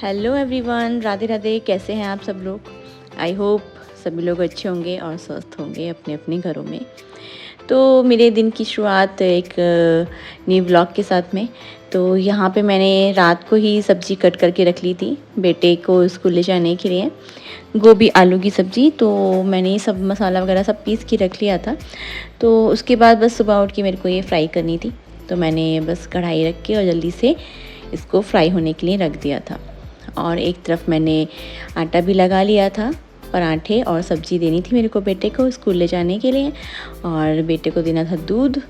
Hello everyone, Radhe Radhe. कैसे हैं आप सब लोग? आई होप सभी लोग अच्छे होंगे और स्वस्थ होंगे अपने अपने घरों में। तो मेरे दिन की शुरुआत एक न्यू व्लॉग के साथ में। तो यहाँ पे मैंने रात को ही सब्ज़ी कट करके रख ली थी बेटे को स्कूल ले जाने के लिए, गोभी आलू की सब्ज़ी। तो मैंने सब मसाला वगैरह सब पीस के रख लिया था। तो उसके बाद बस सुबह उठ के मेरे को ये फ्राई करनी थी, तो मैंने बस कढ़ाई रख के और जल्दी से इसको फ्राई होने के लिए रख दिया था। और एक तरफ मैंने आटा भी लगा लिया था, पराठे और सब्ज़ी देनी थी मेरे को बेटे को स्कूल ले जाने के लिए। और बेटे को देना था दूध,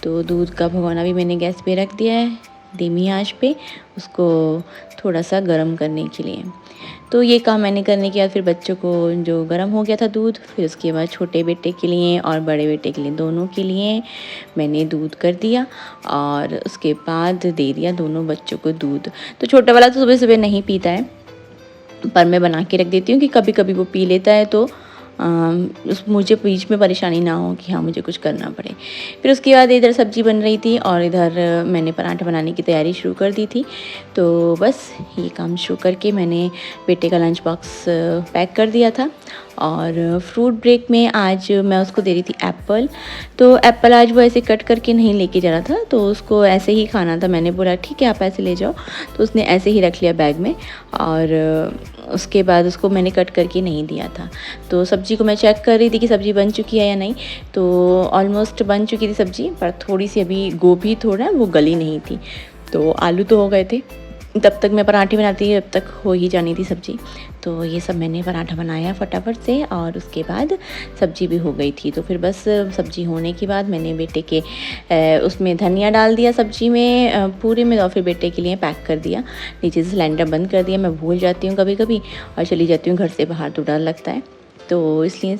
तो दूध का भगोना भी मैंने गैस पे रख दिया है धीमी आंच पे, उसको थोड़ा सा गर्म करने के लिए। तो ये काम मैंने करने के बाद फिर बच्चों को जो गर्म हो गया था दूध, फिर उसके बाद छोटे बेटे के लिए और बड़े बेटे के लिए दोनों के लिए मैंने दूध कर दिया और उसके बाद दे दिया दोनों बच्चों को दूध। तो छोटा वाला तो सुबह सुबह नहीं पीता है, पर मैं बना के रख देती हूँ कि कभी कभी वो पी लेता है, तो मुझे बीच में परेशानी ना हो कि हाँ मुझे कुछ करना पड़े। फिर उसके बाद इधर सब्ज़ी बन रही थी और इधर मैंने पराठा बनाने की तैयारी शुरू कर दी थी। तो बस ये काम शुरू करके मैंने बेटे का लंच बॉक्स पैक कर दिया था। और फ्रूट ब्रेक में आज मैं उसको दे रही थी एप्पल। तो एप्पल आज वो ऐसे कट करके नहीं लेके जा रहा था, तो उसको ऐसे ही खाना था। मैंने बोला ठीक है आप ऐसे ले जाओ, तो उसने ऐसे ही रख लिया बैग में। और उसके बाद उसको मैंने कट करके नहीं दिया था। तो सब्ज़ी को मैं चेक कर रही थी कि सब्ज़ी बन चुकी है या नहीं। तो ऑलमोस्ट बन चुकी थी सब्ज़ी, पर थोड़ी सी अभी गोभी थोड़ा वो गली नहीं थी। तो आलू तो हो गए थे, तब तक मैं पराठे बनाती, तब तक हो ही जानी थी सब्ज़ी। तो ये सब मैंने पराठा बनाया फटाफट से और उसके बाद सब्ज़ी भी हो गई थी। तो फिर बस सब्ज़ी होने के बाद मैंने बेटे के उसमें धनिया डाल दिया सब्ज़ी में पूरे में, और फिर बेटे के लिए पैक कर दिया। नीचे से सिलेंडर बंद कर दिया। मैं भूल जाती हूँ कभी कभी और चली जाती हूँ घर से बाहर, तो डर लगता है। तो इसलिए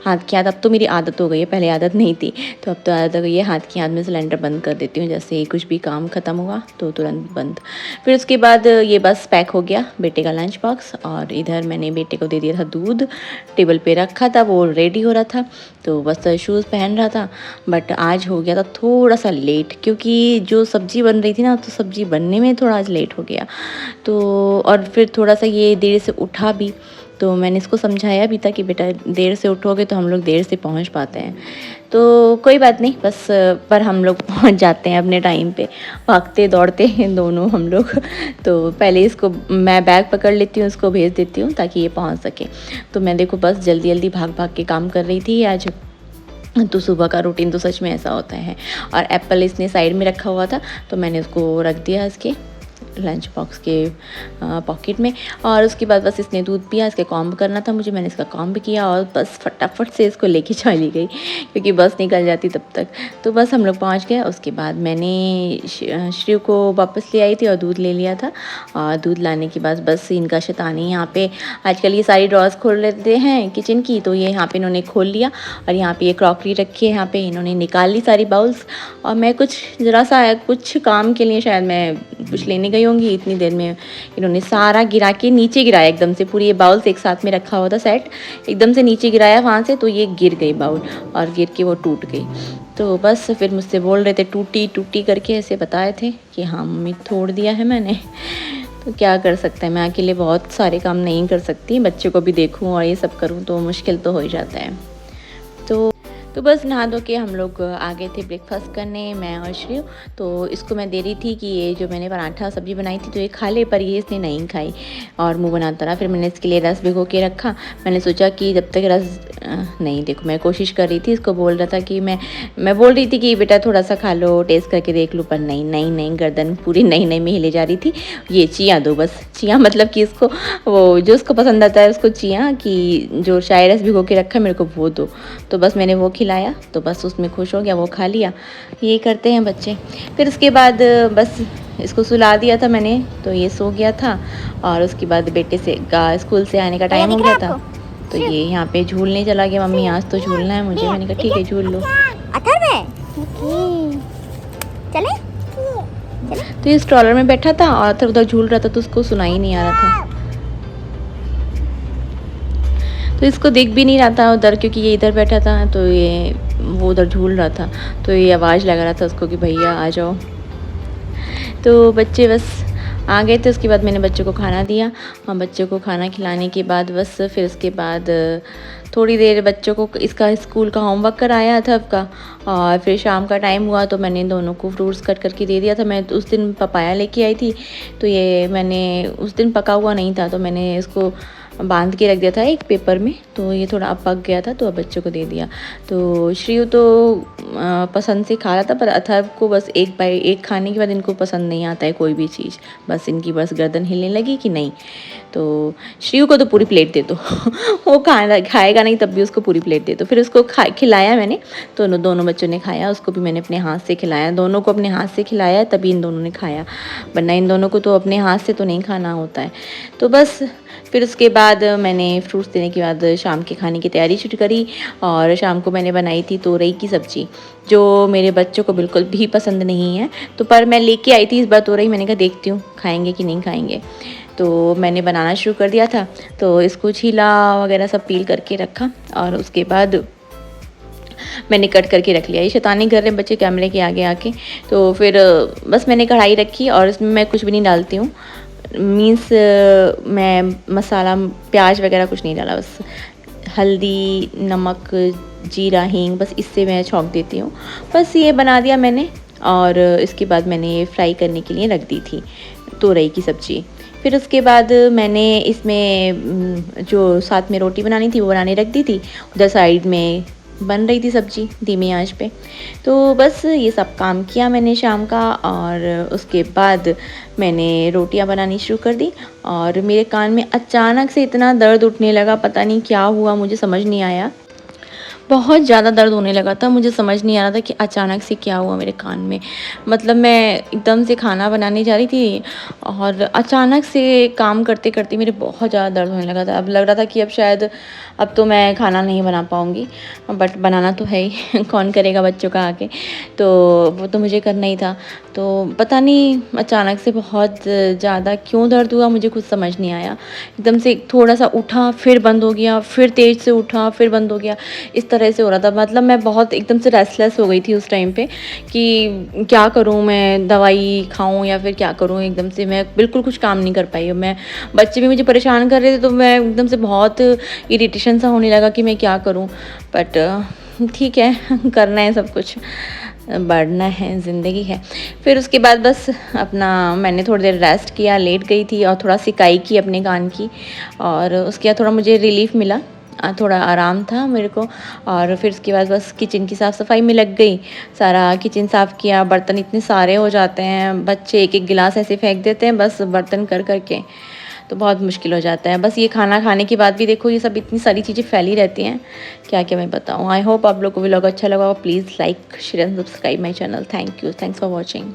हाथ की आदत, अब तो मेरी आदत हो गई है, पहले आदत नहीं थी। तो अब तो आदत हो गई है, हाथ की आदत में सिलेंडर बंद कर देती हूँ। जैसे ही कुछ भी काम ख़त्म हुआ तो तुरंत बंद। फिर उसके बाद ये बस पैक हो गया बेटे का लंच बॉक्स। और इधर मैंने बेटे को दे दिया था दूध, टेबल पे रखा था, वो रेडी हो रहा था। तो बस शूज़ पहन रहा था। बट आज हो गया था थोड़ा सा लेट, क्योंकि जो सब्ज़ी बन रही थी ना, तो सब्ज़ी बनने में थोड़ा आज लेट हो गया। तो और फिर थोड़ा सा ये देर से उठा भी, तो मैंने इसको समझाया भी था कि बेटा देर से उठोगे तो हम लोग देर से पहुंच पाते हैं। तो कोई बात नहीं, बस पर हम लोग पहुंच जाते हैं अपने टाइम पे, भागते दौड़ते हैं दोनों हम लोग। तो पहले इसको मैं बैग पकड़ लेती हूँ, उसको भेज देती हूँ ताकि ये पहुंच सके। तो मैं देखो बस जल्दी जल्दी भाग भाग के काम कर रही थी आज। तो सुबह का रूटीन तो सच में ऐसा होता है। और एप्पल इसने साइड में रखा हुआ था, तो मैंने उसको रख दिया इसके लंच बॉक्स के पॉकेट में। और उसके बाद बस इसने दूध पिया, इसका कॉम्ब करना था मुझे, मैंने इसका कॉम्ब किया और बस फटाफट से इसको लेके चली गई, क्योंकि बस निकल जाती तब तक। तो बस हम लोग पहुंच गए। उसके बाद मैंने श्रेय को वापस ले आई थी और दूध ले लिया था। और दूध लाने के बाद बस इनका शैतानी यहाँ पे, आजकल ये सारी ड्रॉर्स खोल लेते हैं किचन की, तो ये यहाँ पे इन्होंने खोल लिया। और यहाँ पे ये क्रॉकरी रखी है, यहाँ पे इन्होंने निकाल ली सारी बाउल्स। और मैं कुछ ज़रा सा कुछ काम के लिए शायद मैं कुछ लेने गई होंगी, इतनी देर में इन्होंने सारा गिरा के नीचे गिराया एकदम से। पूरी ये बाउल्स एक साथ में रखा हुआ था सेट, एकदम से नीचे गिराया वहाँ से, तो ये गिर गई बाउल और गिर के वो टूट गई। तो बस फिर मुझसे बोल रहे थे टूटी टूटी करके, ऐसे बताए थे कि हाँ मम्मी तोड़ दिया है मैंने। तो क्या कर सकते हैं, मैं अकेले बहुत सारे काम नहीं कर सकती, बच्चों को भी देखूँ और ये सब करूँ तो मुश्किल तो हो ही जाता है। तो बस नहा धो के हम लोग आ गए थे ब्रेकफास्ट करने, मैं और श्रेय। तो इसको मैं दे रही थी कि ये जो मैंने पराठा सब्ज़ी बनाई थी तो ये खा ले, पर ये इसने नहीं खाई और मुंह बनाता रहा। फिर मैंने इसके लिए रस भिगो के रखा। मैंने सोचा कि जब तक रस नहीं, देखो मैं कोशिश कर रही थी, इसको बोल रहा था कि मैं बोल रही थी कि बेटा थोड़ा सा खा लो, टेस्ट करके देख लो, पर नहीं नहीं नहीं, गर्दन पूरी नहीं नहीं में हिले जा रही थी। ये चिया दो बस, चिया मतलब कि इसको वो जो उसको पसंद आता है उसको चिया, कि जो चाय रस भिगो के रखा मेरे को वो दो। तो बस मैंने वो खिलाया, तो बस उसमें खुश हो गया, वो खा लिया। ये करते हैं बच्चे। फिर उसके बाद बस इसको सुला दिया था मैंने, तो ये सो गया था। और उसके बाद बेटे से स्कूल से आने का टाइम हो गया था, तो ये यहाँ पे झूलने चला गया। मम्मी आज तो झूलना है मुझे, मैंने कहा ठीक है झूल लो। चले? तो ये स्ट्रॉलर में बैठा था और अथर उधर झूल रहा था, तो उसको सुनाई ही नहीं आ रहा था। तो इसको दिख भी नहीं रहा था उधर, क्योंकि ये इधर बैठा था, तो ये वो उधर झूल रहा था। तो ये आवाज़ लगा रहा था उसको कि भैया आ जाओ। तो बच्चे बस आ गए थे। उसके बाद मैंने बच्चों को खाना दिया और बच्चों को खाना खिलाने के बाद बस फिर उसके बाद थोड़ी देर बच्चों को इसका स्कूल का होमवर्क कराया था सबका, और फिर शाम का टाइम हुआ तो मैंने इन दोनों को फ्रूट्स कट करके दे दिया था। मैं उस दिन पपाया लेके आई थी, तो ये मैंने उस दिन पका हुआ नहीं था, तो मैंने इसको बांध के रख दिया था एक पेपर में, तो ये थोड़ा अब पक गया था तो अब बच्चों को दे दिया। तो श्रीयु तो पसंद से खा रहा था, पर अथर्व को बस एक खाने के बाद इनको पसंद नहीं आता है कोई भी चीज़, बस इनकी बस गर्दन हिलने लगी कि नहीं। तो श्रीयु को तो पूरी प्लेट दे दो वो खाएगा नहीं तब भी उसको पूरी प्लेट दे दो। फिर उसको खिलाया मैंने, तो दोनों बच्चों ने खाया, उसको भी मैंने अपने हाथ से खिलाया, दोनों को अपने हाथ से खिलाया तभी इन दोनों ने खाया, वरना इन दोनों को तो अपने हाथ से तो नहीं खाना होता है। तो बस फिर उसके बाद मैंने फ्रूट्स देने के बाद शाम के खाने की तैयारी शुरू करी, और शाम को मैंने बनाई थी तोरई की सब्ज़ी, जो मेरे बच्चों को बिल्कुल भी पसंद नहीं है। तो पर मैं लेके आई थी इस बार तोरई, मैंने कहा देखती हूँ खाएंगे कि नहीं खाएंगे, तो मैंने बनाना शुरू कर दिया था। तो इसको छीला वगैरह सब पील करके रखा, और उसके बाद मैंने कट करके रख लिया। ये शैतानी कर रहे हैं बच्चे कैमरे के आगे आके। तो फिर बस मैंने कढ़ाई रखी और इसमें मैं कुछ भी नहीं डालती हूँ, मीन्स मैं मसाला प्याज वगैरह कुछ नहीं डाला, बस हल्दी नमक जीरा हींग, बस इससे मैं छौंक देती हूँ। बस ये बना दिया मैंने, और इसके बाद मैंने ये फ्राई करने के लिए रख दी थी तोरई की सब्ज़ी। फिर उसके बाद मैंने इसमें जो साथ में रोटी बनानी थी वो बनाने रख दी थी, उधर साइड में बन रही थी सब्ज़ी धीमी आंच पे। तो बस ये सब काम किया मैंने शाम का, और उसके बाद मैंने रोटियां बनानी शुरू कर दी। और मेरे कान में अचानक से इतना दर्द उठने लगा, पता नहीं क्या हुआ, मुझे समझ नहीं आया, बहुत ज़्यादा दर्द होने लगा था। मुझे समझ नहीं आ रहा था कि अचानक से क्या हुआ मेरे कान में। मतलब मैं एकदम से खाना बनाने जा रही थी और अचानक से काम करते करते मेरे बहुत ज़्यादा दर्द होने लगा था। अब लग रहा था कि अब शायद अब तो मैं खाना नहीं बना पाऊँगी, बट बनाना तो है ही कौन करेगा बच्चों का आके, तो वो तो मुझे करना ही था। तो पता नहीं अचानक से बहुत ज़्यादा क्यों दर्द हुआ, मुझे कुछ समझ नहीं आया। एकदम से थोड़ा सा उठा फिर बंद हो गया, फिर तेज़ से उठा फिर बंद हो गया, इस तरह से हो रहा था। मतलब मैं बहुत एकदम से रेस्टलेस हो गई थी उस टाइम पे कि क्या करूँ, मैं दवाई खाऊँ या फिर क्या करूँ। एकदम से मैं बिल्कुल कुछ काम नहीं कर पाई। मैं बच्चे भी मुझे परेशान कर रहे थे, तो मैं एकदम से बहुत इरिटेशन सा होने लगा कि मैं क्या करूँ। बट ठीक है करना है, सब कुछ बढ़ना है, ज़िंदगी है। फिर उसके बाद बस अपना मैंने थोड़ी देर रेस्ट किया, लेट गई थी और थोड़ा सिकाई की अपने कान की, और उसके बाद थोड़ा मुझे रिलीफ़ मिला, थोड़ा आराम था मेरे को। और फिर उसके बाद बस किचन की साफ़ सफाई में लग गई, सारा किचन साफ़ किया। बर्तन इतने सारे हो जाते हैं, बच्चे एक एक गिलास ऐसे फेंक देते हैं बस बर्तन कर कर के, तो बहुत मुश्किल हो जाता है। बस ये खाना खाने के बाद भी देखो ये सब इतनी सारी चीज़ें फैली रहती हैं, क्या क्या मैं बताऊँ। आई होप आप लोगों को व्लॉग अच्छा लगा। Please like share and subscribe my channel. Thank you, thanks for watching.